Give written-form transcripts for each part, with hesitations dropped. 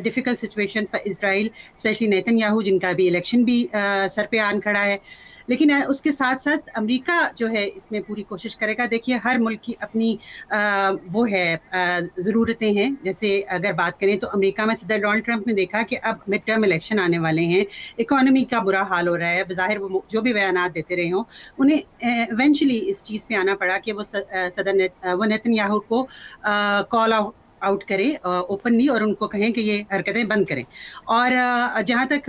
Difficult situation for Israel especially Netanyahu جن کا ابھی الیکشن بھی سر پہ آن کھڑا ہے. لیکن اس کے ساتھ ساتھ امریکہ جو ہے اس میں پوری کوشش کرے گا. دیکھیے ہر ملک کی اپنی وہ ہے ضرورتیں ہیں. جیسے اگر بات کریں تو امریکہ میں صدر ڈونلڈ ٹرمپ نے دیکھا کہ اب مڈ ٹرم الیکشن آنے والے ہیں, اکانومی کا برا حال ہو رہا ہے. بظاہر وہ جو بھی بیانات دیتے رہے ہوں, انہیں ایونچولی اس چیز پہ آنا پڑا کہ وہ نیتن یاہو کو کال آؤٹ کریں اوپنلی اور ان کو کہیں کہ یہ حرکتیں بند کریں. اور جہاں تک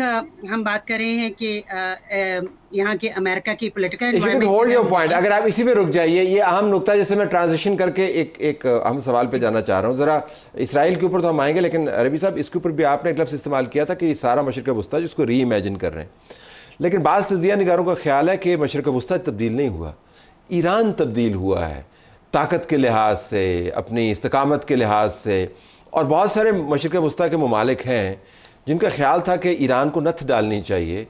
ہم بات کر رہے ہیں کہ یہاں کے امریکہ کی پولیٹیکل ہولڈ یور پوائنٹ, اگر آپ اسی پہ رک جائیے, یہ اہم نقطہ جیسے میں ٹرانزیشن کر کے ایک اہم سوال پہ جانا چاہ رہا ہوں. ذرا اسرائیل کے اوپر تو ہم آئیں گے, لیکن ربی صاحب اس کے اوپر بھی آپ نے ایک لفظ استعمال کیا تھا کہ یہ سارا مشرق وسطیٰ جس کو ری امیجن کر رہے ہیں. لیکن بعض تجزیہ نگاروں کا خیال ہے کہ مشرق وسطیٰ تبدیل نہیں ہوا, ایران تبدیل ہوا ہے طاقت کے لحاظ سے, اپنی استقامت کے لحاظ سے. اور بہت سارے مشرق وسطیٰ کے ممالک ہیں جن کا خیال تھا کہ ایران کو نتھ ڈالنی چاہیے,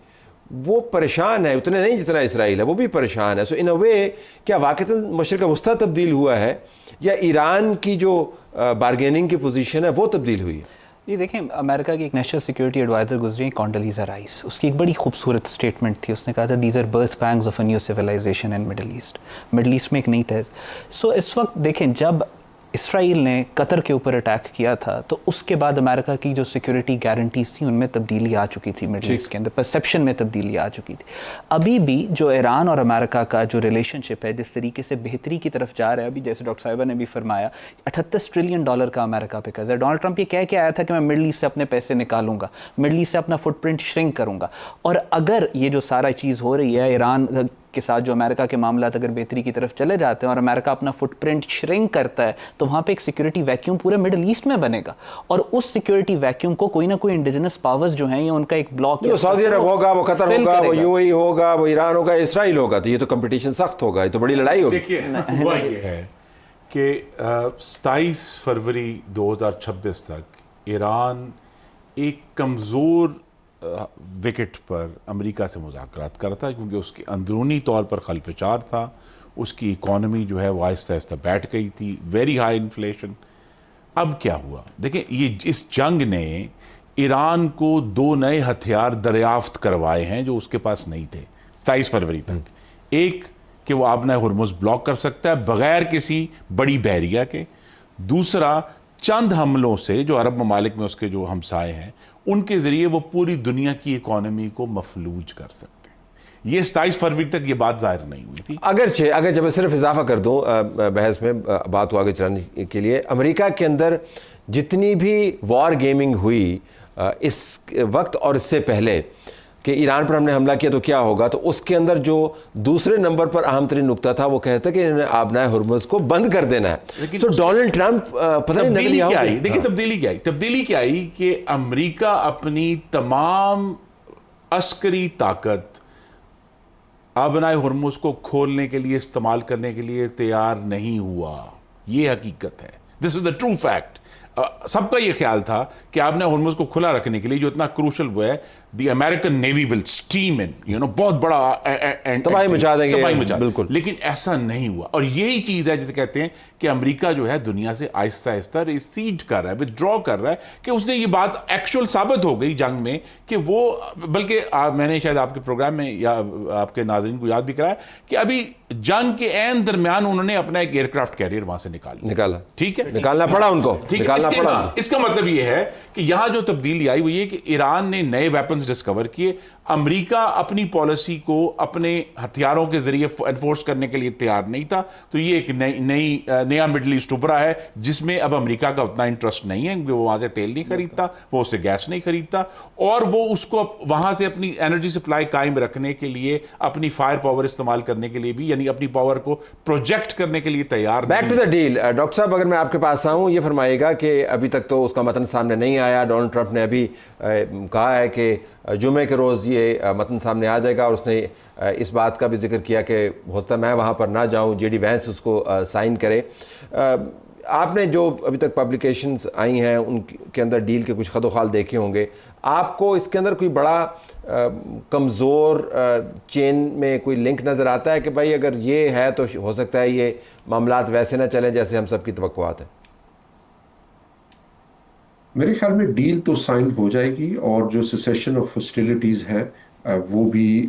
وہ پریشان ہے, اتنے نہیں جتنا اسرائیل ہے, وہ بھی پریشان ہے. سو ان اے وے کیا واقعتاً مشرق وسطیٰ تبدیل ہوا ہے یا ایران کی جو بارگیننگ کی پوزیشن ہے وہ تبدیل ہوئی ہے؟ یہ دیکھیں, امریکہ کی ایک نیشنل سیکیورٹی ایڈوائزر گزری ہیں کونڈلیزا رائس, اس کی ایک بڑی خوبصورت اسٹیٹمنٹ تھی. اس نے کہا تھا these are birth pangs of a new civilisation in Middle East. Middle East میں ایک نئی تہذیب. سو اس وقت دیکھیں جب اسرائیل نے قطر کے اوپر اٹیک کیا تھا تو اس کے بعد امریکہ کی جو سیکیورٹی گارنٹیز تھیں ان میں تبدیلی آ چکی تھی, مڈل ایسٹ کے اندر پرسیپشن میں تبدیلی آ چکی تھی. ابھی بھی جو ایران اور امریکہ کا جو ریلیشن شپ ہے جس طریقے سے بہتری کی طرف جا رہا ہے, ابھی جیسے ڈاکٹر صاحبہ نے بھی فرمایا $38 ٹریلین کا امریکہ پہ قرض ہے. ڈونلڈ ٹرمپ یہ کہہ کے آیا تھا کہ میں مڈل ایسٹ سے اپنے پیسے نکالوں گا, مڈل ایسٹ سے اپنا فٹ پرنٹ شرنک کروں گا. اور اگر یہ جو سارا چیز ہو رہی ہے ایران کے ساتھ, جو امریکہ کے معاملات اگر بہتری کی طرف چلے جاتے ہیں اور امریکہ اپنا فٹ پرنٹ شرنک کرتا ہے, تو وہاں پہ ایک سیکیورٹی ویکیوم پورے مڈل ایسٹ میں بنے گا. اور اس سیکیورٹی ویکیوم کو کوئی نہ کوئی انڈیجنس پاورز جو ہیں, یہ ان کا ایک بلاک, سعودی عرب ہوگا, وہ قطر ہوگا, وہ یو اے ای ہوگا, وہ ایران ہوگا, اسرائیل ہوگا, تو یہ تو کمپٹیشن سخت ہوگا, یہ تو بڑی لڑائی ہوگی. دیکھیے ہوا یہ ہے کہ 27 فروری 2026 تک ایران ایک کمزور وکٹ پر امریکہ سے مذاکرات کرتا ہے, کیونکہ اس کے اندرونی طور پر خلفشار تھا, اس کی اکانومی جو ہے وہ آہستہ آہستہ بیٹھ گئی تھی, ویری ہائی انفلیشن. اب کیا ہوا دیکھیں, یہ اس جنگ نے ایران کو 2 نئے ہتھیار دریافت کروائے ہیں جو اس کے پاس نہیں تھے 27 فروری تک. ایک کہ وہ آبنہ ہرمز بلاک کر سکتا ہے بغیر کسی بڑی بحریہ کے. دوسرا چند حملوں سے جو عرب ممالک میں اس کے جو ہمسائے ہیں ان کے ذریعے وہ پوری دنیا کی اکانومی کو مفلوج کر سکتے ہیں. یہ 27 فروری تک یہ بات ظاہر نہیں ہوئی تھی. اگر جب صرف اضافہ کر دوں بحث میں, بات کو آگے چلانے کے لیے, امریکہ کے اندر جتنی بھی وار گیمنگ ہوئی اس وقت اور اس سے پہلے کہ ایران پر ہم نے حملہ کیا تو کیا ہوگا, تو اس کے اندر جو دوسرے نمبر پر اہم ترین نقطہ تھا وہ کہتا ہے کہ انہوں نے آبنائے ہرمز کو بند کر دینا ہے. تو ڈونلڈ ٹرمپ پتہ نہیں تبدیلی کیا آئی, دیکھیں تبدیلی کیا آئی کہ امریکہ اپنی تمام عسکری طاقت آبنائے ہرمز کو کھولنے کے لیے استعمال کرنے کے لیے تیار نہیں ہوا. یہ حقیقت ہے, دس از دا ٹرو فیکٹ. سب کا یہ خیال تھا کہ آپ نے ہرمز کو کھلا رکھنے کے لیے جو اتنا کروشل وہ ہے, دی American navy will esteem in بہت بڑا تباہی مچا دیں گے, بالکل. لیکن ایسا نہیں ہوا, اور یہی چیز ہے جسے کہتے ہیں کہ امریکہ جو ہے دنیا سے آہستہ آہستہ ریسیڈ کر رہا ہے, ودرا کر رہا ہے, کہ اس نے یہ بات ایکچوئل ثابت ہو گئی جنگ میں کہ وہ, بلکہ میں نے شاید آپ کے پروگرام میں یا آپ کے ناظرین کو یاد بھی کرایا کہ ابھی جنگ کے عین درمیان انہوں نے اپنا ایک ایئر کرافٹ کیریئر وہاں سے نکالا. ٹھیک ہے, نکالنا پڑا ان کو. اس کا مطلب یہ ہے کہ یہاں جو تبدیلی آئی وہ یہ کہ ایران نے نئے ویپنز ڈسکور کیے. امریکہ اپنی پالیسی کو اپنے ہتھیاروں کے ذریعے انفورس کرنے کے لیے تیار نہیں تھا. تو یہ ایک نیا مڈل ایسٹ ابھرا ہے جس میں اب امریکہ کا اتنا انٹرسٹ نہیں ہے, کیونکہ وہ وہاں سے تیل نہیں خریدتا, وہ اس سے گیس نہیں خریدتا, اور وہ اس کو وہاں سے اپنی انرجی سپلائی قائم رکھنے کے لیے اپنی فائر پاور استعمال کرنے کے لیے بھی, یعنی اپنی پاور کو پروجیکٹ کرنے کے لیے تیار نہیں. Back to the deal. Doctor صاحب اگر میں آپ کے پاس آؤں, یہ فرمائیے گا کہ ابھی تک تو اس کا متن سامنے نہیں آیا. ڈونلڈ ٹرمپ نے ابھی کہا ہے کہ جمعے کے روز یہ متن سامنے آ جائے گا, اور اس نے اس بات کا بھی ذکر کیا کہ ہو سکتا ہے میں وہاں پر نہ جاؤں, جے ڈی وینس اس کو سائن کرے. آپ نے جو ابھی تک پبلیکیشنز آئی ہیں ان کے اندر ڈیل کے کچھ خد و خال دیکھے ہوں گے. آپ کو اس کے اندر کوئی بڑا کمزور چین میں کوئی لنک نظر آتا ہے کہ بھائی اگر یہ ہے تو ہو سکتا ہے یہ معاملات ویسے نہ چلیں جیسے ہم سب کی توقعات ہیں؟ میرے خیال میں ڈیل تو سائن ہو جائے گی اور جو سیسیشن آف ہاسٹیلیٹیز ہے وہ بھی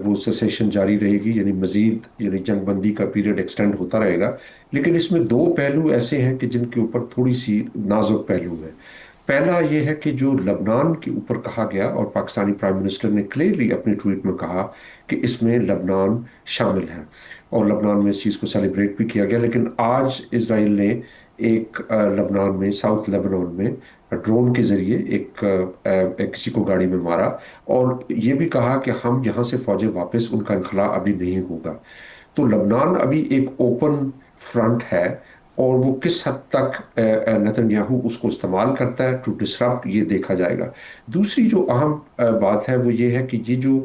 وہ سیسیشن جاری رہے گی، یعنی مزید یعنی جنگ بندی کا پیریڈ ایکسٹینڈ ہوتا رہے گا. لیکن اس میں دو پہلو ایسے ہیں کہ جن کے اوپر تھوڑی سی نازک پہلو ہے. پہلا یہ ہے کہ جو لبنان کے اوپر کہا گیا، اور پاکستانی پرائم منسٹر نے کلیئرلی اپنی ٹویٹ میں کہا کہ اس میں لبنان شامل ہے، اور لبنان میں اس چیز کو سیلیبریٹ بھی کیا گیا. لیکن آج اسرائیل نے ایک لبنان میں، ساؤتھ لبنان میں ڈرون کے ذریعے ایک کسی کو گاڑی میں مارا، اور یہ بھی کہا کہ ہم یہاں سے فوجیں واپس، ان کا انخلاء ابھی نہیں ہوگا. تو لبنان ابھی ایک اوپن فرنٹ ہے، اور وہ کس حد تک نتن یاہو اس کو استعمال کرتا ہے ٹو ڈسرپٹ، یہ دیکھا جائے گا. دوسری جو اہم بات ہے وہ یہ ہے کہ یہ جو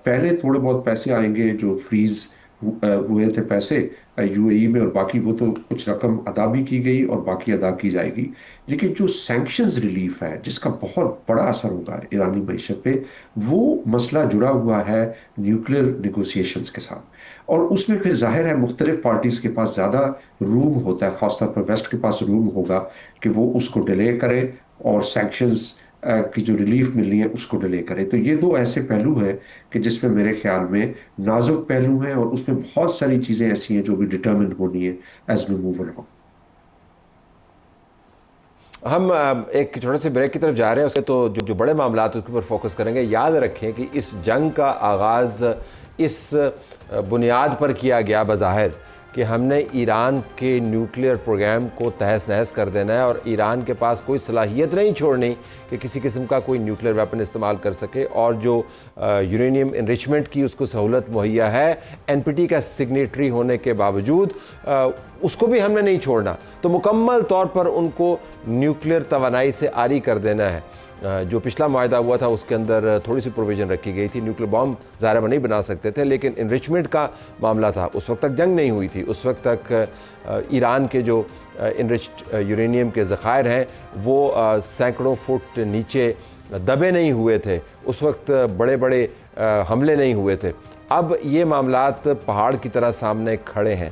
پہلے تھوڑے بہت پیسے آئیں گے جو فریز ہوئے تھے پیسے یو اے ای میں، اور باقی وہ تو کچھ رقم ادا بھی کی گئی اور باقی ادا کی جائے گی. لیکن جو سینکشنز ریلیف ہے جس کا بہت بڑا اثر ہوگا ایرانی معیشت پہ، وہ مسئلہ جڑا ہوا ہے نیوکلیر نیگوسیشنز کے ساتھ. اور اس میں پھر ظاہر ہے مختلف پارٹیز کے پاس زیادہ روم ہوتا ہے، خاص طور پر ویسٹ کے پاس روم ہوگا کہ وہ اس کو ڈیلے کرے اور سینکشنز کی جو ریلیف ملنی ہے اس کو ڈیلے کرے. تو یہ دو ایسے پہلو ہیں کہ جس میں میرے خیال میں نازک پہلو ہیں، اور اس میں بہت ساری چیزیں ایسی ہیں جو بھی ڈٹرمن ہونی ہے ایز وی موو along. ہم ایک چھوٹے سے بریک کی طرف جا رہے ہیں، اس کے تو جو بڑے معاملات اس کے اوپر فوکس کریں گے. یاد رکھیں کہ اس جنگ کا آغاز اس بنیاد پر کیا گیا بظاہر کہ ہم نے ایران کے نیوکلیئر پروگرام کو تہس نہس کر دینا ہے، اور ایران کے پاس کوئی صلاحیت نہیں چھوڑنی کہ کسی قسم کا کوئی نیوکلیئر ویپن استعمال کر سکے. اور جو یورینیم انریچمنٹ کی اس کو سہولت مہیا ہے NPT کا سگنیٹری ہونے کے باوجود، اس کو بھی ہم نے نہیں چھوڑنا. تو مکمل طور پر ان کو نیوکلیئر توانائی سے عاری کر دینا ہے. جو پچھلا معاہدہ ہوا تھا اس کے اندر تھوڑی سی پروویژن رکھی گئی تھی، نیوکلیئر بام ظاہر وہ نہیں بنا سکتے تھے، لیکن انریچمنٹ کا معاملہ تھا. اس وقت تک جنگ نہیں ہوئی تھی، اس وقت تک ایران کے جو انریچڈ یورینیم کے ذخائر ہیں وہ سینکڑوں فٹ نیچے دبے نہیں ہوئے تھے، اس وقت بڑے بڑے حملے نہیں ہوئے تھے. اب یہ معاملات پہاڑ کی طرح سامنے کھڑے ہیں.